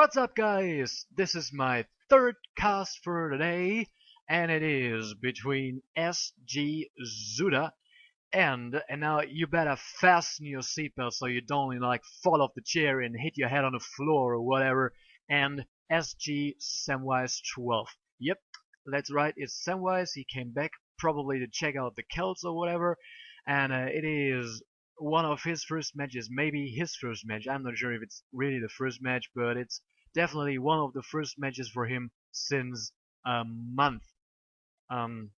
What's up, guys? This is my third cast for today, and it is between SG Zuta and now you better fasten your seatbelt so you don't fall off the chair and hit your head on the floor or whatever. And SG Samwise12. Yep, that's right. It's Samwise. He came back probably to check out the Celts or whatever, and it is one of his first matches, maybe his first match. I'm not sure if it's really the first match, but it's definitely one of the first matches for him since a month. Um,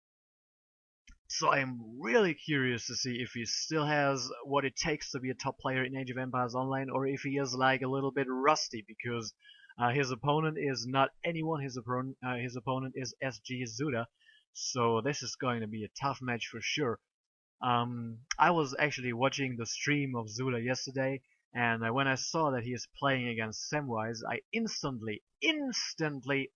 so I'm really curious to see if he still has what it takes to be a top player in Age of Empires Online, or if he is like a little bit rusty because his opponent is not anyone. His opponent is SG Zuta. So this is going to be a tough match for sure. I was actually watching the stream of Zuta yesterday, and when I saw that he is playing against Samwise, I instantly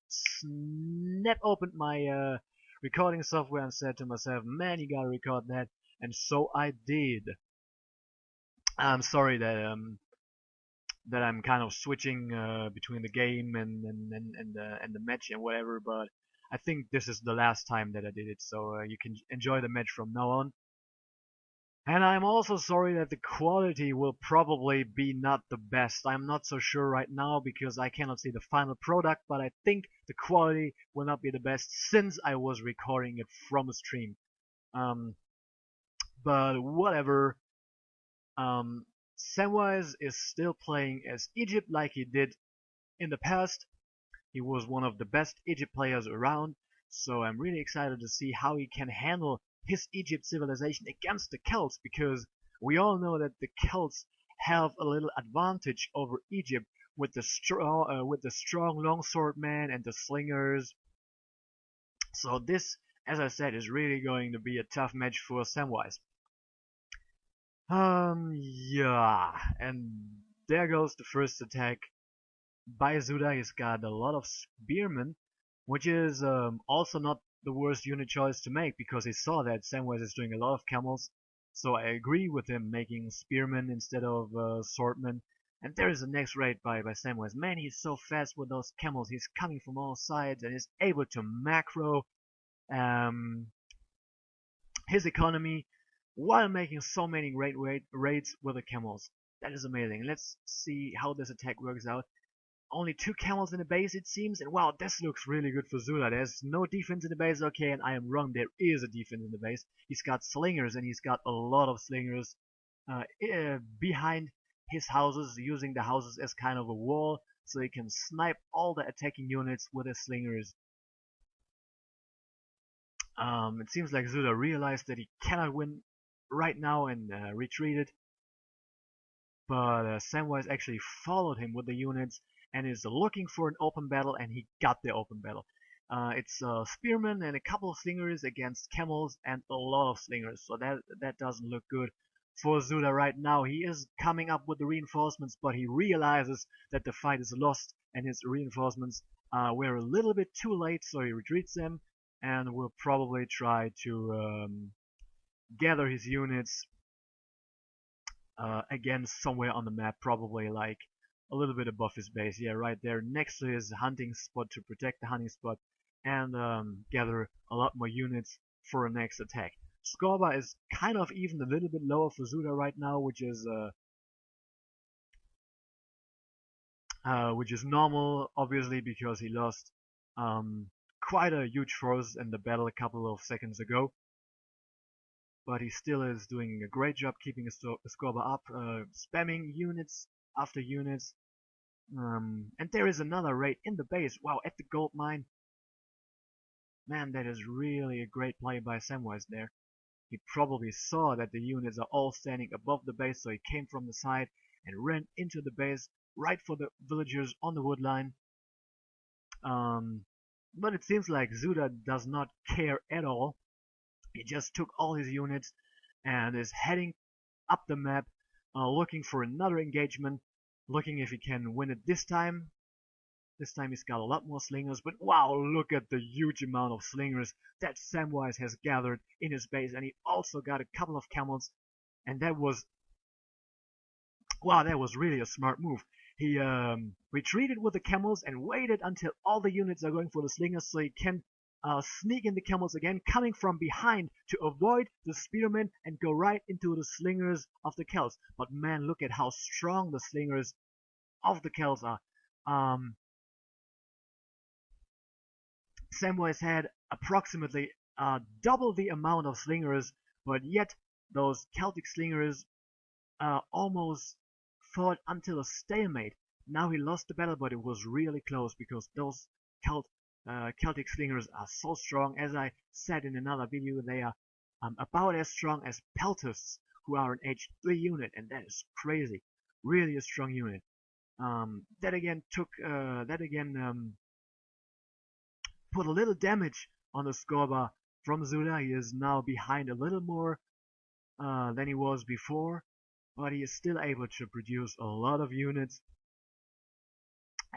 snap opened my recording software and said to myself, man, you gotta record that. And so I did. I'm sorry that I'm kind of switching between the game and the match and whatever, but I think this is the last time that I did it, so you can enjoy the match from now on. And I'm also sorry that the quality will probably be not the best. I'm not so sure right now because I cannot see the final product, but I think the quality will not be the best since I was recording it from a stream. Um, but whatever. Samwise is still playing as Egypt like he did in the past. He was one of the best Egypt players around, so I'm really excited to see how he can handle his Egypt civilization against the Celts, because we all know that the Celts have a little advantage over Egypt with the strong longswordmen and the slingers. So this, as I said, is really going to be a tough match for Samwise. Yeah, and there goes the first attack by Zuta. He's got a lot of spearmen, which is also not the worst unit choice to make because he saw that Samwise is doing a lot of camels. So I agree with him making spearmen instead of swordmen. And there is the next raid by Samwise. Man, he's so fast with those camels. He's coming from all sides and is able to macro um, his economy while making so many great raids with the camels. That is amazing. Let's see how this attack works out. Only 2 camels in the base, it seems, and wow, this looks really good for Zuta. There's no defense in the base, okay, and I am wrong, there is a defense in the base. He's got slingers, and he's got a lot of slingers behind his houses, using the houses as kind of a wall, so he can snipe all the attacking units with his slingers. It seems like Zuta realized that he cannot win right now and retreated, but Samwise actually followed him with the units and is looking for an open battle, and he got the open battle. It's spearmen and a couple of slingers against camels and a lot of slingers, so that doesn't look good for Zuta right now. He is coming up with the reinforcements, but he realizes that the fight is lost and his reinforcements were a little bit too late, so he retreats them and will probably try to gather his units again somewhere on the map, probably like a little bit above his base. Yeah, right there next to his hunting spot to protect the hunting spot and gather a lot more units for a next attack. Scorba is kind of even a little bit lower for Zuta right now, which is normal, obviously, because he lost quite a huge force in the battle a couple of seconds ago. But he still is doing a great job keeping his Scorba up, spamming units after units. And there is another raid in the base. Wow, at the gold mine. Man, that is really a great play by Samwise there. He probably saw that the units are all standing above the base, so he came from the side and ran into the base right for the villagers on the wood line. But it seems like Zuta does not care at all. He just took all his units and is heading up the map, looking for another engagement, looking if he can win it this time. This time he's got a lot more slingers, but wow, look at the huge amount of slingers that Samwise has gathered in his base, and he also got a couple of camels, and that was, wow, that was really a smart move. He retreated with the camels and waited until all the units are going for the slingers so he can sneak in the camels again, coming from behind to avoid the spearmen and go right into the slingers of the Celts. But man, look at how strong the slingers of the Celts are. Samwise had approximately double the amount of slingers, but yet those Celtic slingers almost fought until a stalemate. Now he lost the battle, but it was really close because those Celtic slingers are so strong. As I said in another video, they are about as strong as peltists, who are an H3 unit, and that is crazy. Really a strong unit. That again put a little damage on the scorebar from Zuta. He is now behind a little more than he was before, but he is still able to produce a lot of units.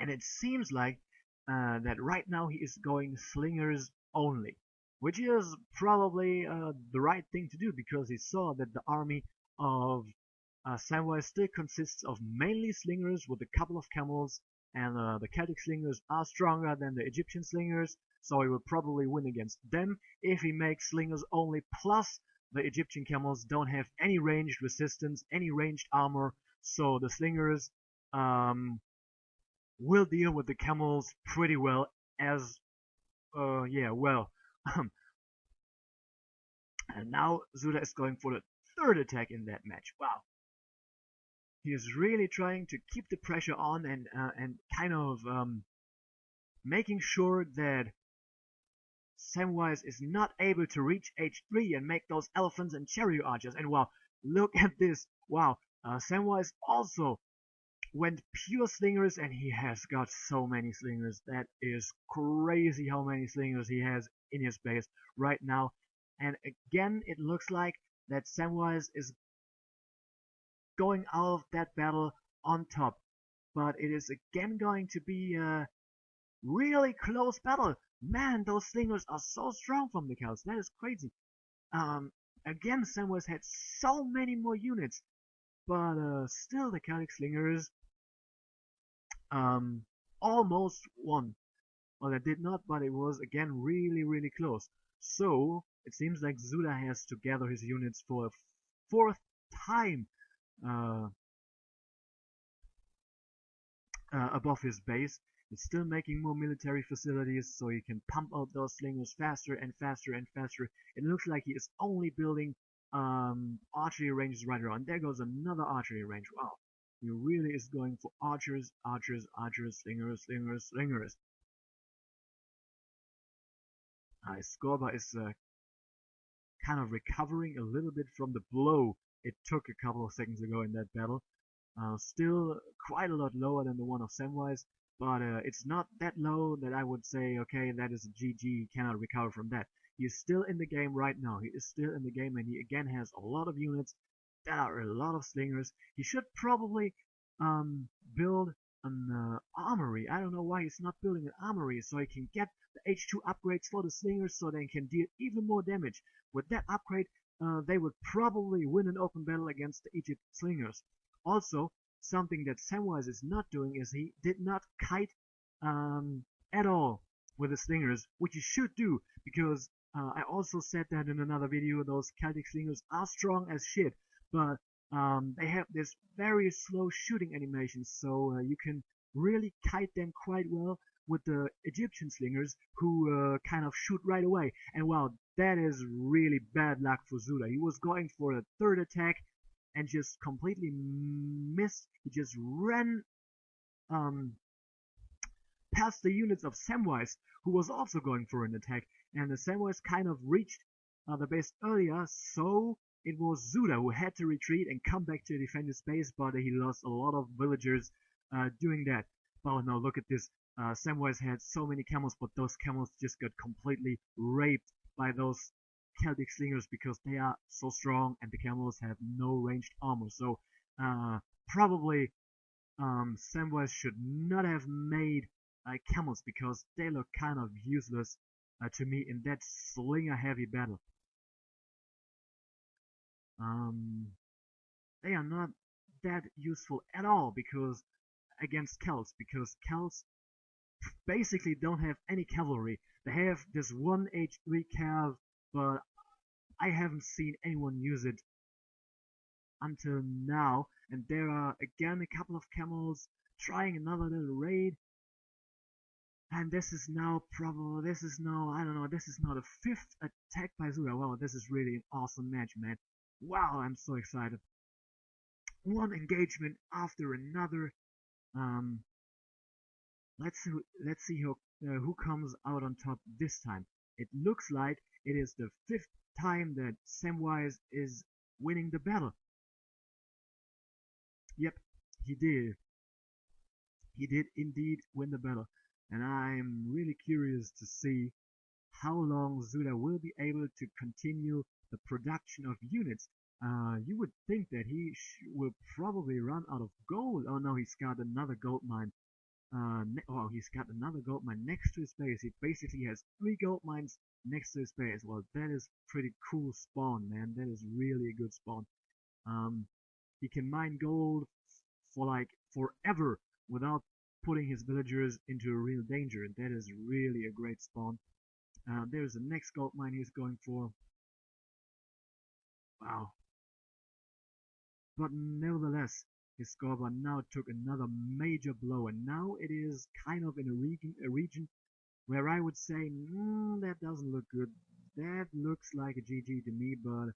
And it seems like that right now he is going slingers only, which is probably the right thing to do because he saw that the army of Samwise still consists of mainly slingers with a couple of camels, and the Celtic slingers are stronger than the Egyptian slingers, so he will probably win against them if he makes slingers only, plus the Egyptian camels don't have any ranged resistance, any ranged armor, so the slingers will deal with the camels pretty well as, well. And now Zuta is going for the third attack in that match. Wow. He is really trying to keep the pressure on and kind of making sure that Samwise is not able to reach H3 and make those elephants and chariot archers. And wow, look at this. Wow, Samwise also went pure slingers, and he has got so many slingers. That is crazy how many slingers he has in his base right now. And again, it looks like that Samwise is going out of that battle on top. But it is again going to be a really close battle. Man, those slingers are so strong from the Celts. That is crazy. Again, Samwise had so many more units, but still the Celtic slingers almost won. Well, it did not, but it was again really close. So it seems like Zuta has to gather his units for a fourth time above his base. He's still making more military facilities so he can pump out those slingers faster and faster and faster. It looks like he is only building archery ranges right around. There goes another archery range. Wow. He really is going for archers, archers, archers, slingers, slingers, slingers. His scorebar is kind of recovering a little bit from the blow it took a couple of seconds ago in that battle. Still quite a lot lower than the one of Samwise, but it's not that low that I would say, okay, that is a GG, he cannot recover from that. He is still in the game right now. He is still in the game, and he again has a lot of units. There are a lot of slingers. He should probably build an armory. I don't know why he's not building an armory, so he can get the H2 upgrades for the slingers so they can deal even more damage. With that upgrade, they would probably win an open battle against the Egypt slingers. Also, something that Samwise is not doing is he did not kite at all with the slingers, which he should do, because I also said that in another video, those Celtic slingers are strong as shit, but they have this very slow shooting animation, so you can really kite them quite well with the Egyptian slingers, who kind of shoot right away. And wow, that is really bad luck for Zuta. He was going for a third attack and just completely missed. He just ran past the units of Samwise, who was also going for an attack, and the Samwise kind of reached the base earlier, so it was Zuta who had to retreat and come back to defend his base, but he lost a lot of villagers doing that. Oh no, look at this. Samwise had so many camels, but those camels just got completely raped by those Celtic slingers because they are so strong and the camels have no ranged armor. So probably Samwise should not have made camels because they look kind of useless to me in that slinger heavy battle. They are not that useful at all because against Celts, because Celts basically don't have any cavalry. They have this one H3 cav, but I haven't seen anyone use it until now. And there are again a couple of camels trying another little raid. And this is now I don't know, this is now the 5th attack by Zuta. Wow, this is really an awesome match, man. Wow, I'm so excited. One engagement after another. Um, let's see who comes out on top this time. It looks like it is the 5th time that Samwise is winning the battle. Yep, he did. He did indeed win the battle, and I'm really curious to see how long Zuta will be able to continue the production of units. You would think that he will probably run out of gold. Oh no, he's got another gold mine. He's got another gold mine next to his base. He basically has 3 gold mines next to his base. Well, that is pretty cool spawn, man. That is really a good spawn. Um, he can mine gold for like forever without putting his villagers into a real danger, and that is really a great spawn. There's the next gold mine he's going for. Wow. But nevertheless, his scoreboard now took another major blow, and now it is kind of in a region where I would say, that doesn't look good. That looks like a GG to me, but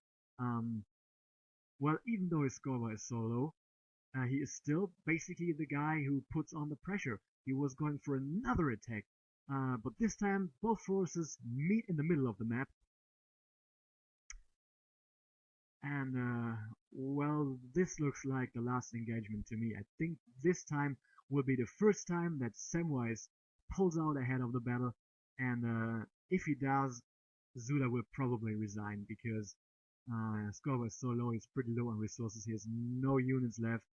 well, even though his scoreboard is so low, he is still basically the guy who puts on the pressure. He was going for another attack, but this time both forces meet in the middle of the map. And well, this looks like the last engagement to me. I think this time will be the first time that Samwise pulls out ahead of the battle, and if he does, Zuta will probably resign, because score is so low, he's pretty low on resources, he has no units left,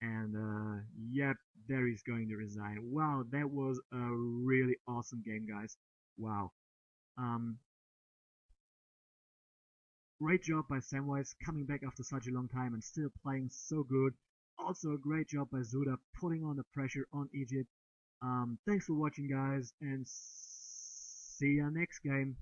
and yep, there he's going to resign. Wow, that was a really awesome game, guys. Wow. Um, Great job by Samwise coming back after such a long time and still playing so good. Also a great job by Zuta putting on the pressure on Egypt. Thanks for watching, guys, and see ya next game.